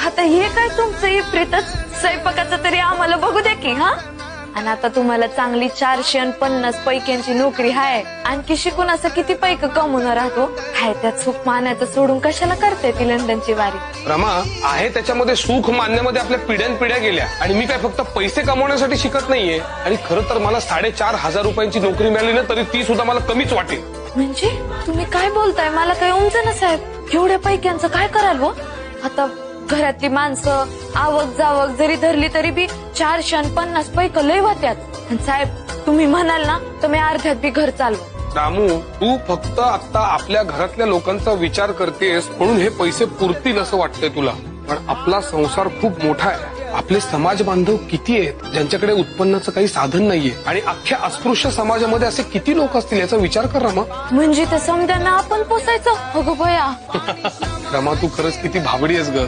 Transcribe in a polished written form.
आता हे काय तुमचं इप्रितच स्वयंपाकाचं तरी आम्हाला बघू द्या की हा. आणि आता तुम्हाला चांगली 450 पैक्यांची नोकरी आहे. आणखी शिकून असं किती पैक कमवणार राहतो. हाय त्यात सुख मानायचं सोडून कशाला करते ती लंडनची वारी. रमा आहे त्याच्यामध्ये सुख मानण्यामध्ये आपल्या पिढ्यानपिढ्या गेल्या आणि मी काय फक्त पैसे कमवण्यासाठी शिकत नाहीये. आणि खरं तर मला 4,500 रुपयांची नोकरी मिळाली ना तरी ती सुद्धा मला कमीच वाटेल. म्हणजे तुम्ही काय बोलताय, मला काही उमज ना साहेब. एवढ्या पैक्यांचं काय कराल हो. आता घरातली माणसं आवक जावक जरी धरली तरी बी 450 पैक लय होत्यात. साहेब तुम्ही म्हणाल ना तर मी अर्ध्यात बी घर चालवू. रामू तू फक्त आता आपल्या घरातल्या लोकांचा विचार करतेस म्हणून हे पैसे पुरतील असं वाटतंय तुला. पण आपला संसार खूप मोठा आहे. आपले समाज बांधव किती आहेत ज्यांच्याकडे उत्पन्नाचं काही साधन नाहीये. आणि अख्ख्या अस्पृश्य समाजामध्ये असे किती लोक असतील याचा विचार कर रमा. म्हणजे ते समजांना आपण पोसायचं. अगं बया रमा तू खरंच किती भाबडी आहेस ग.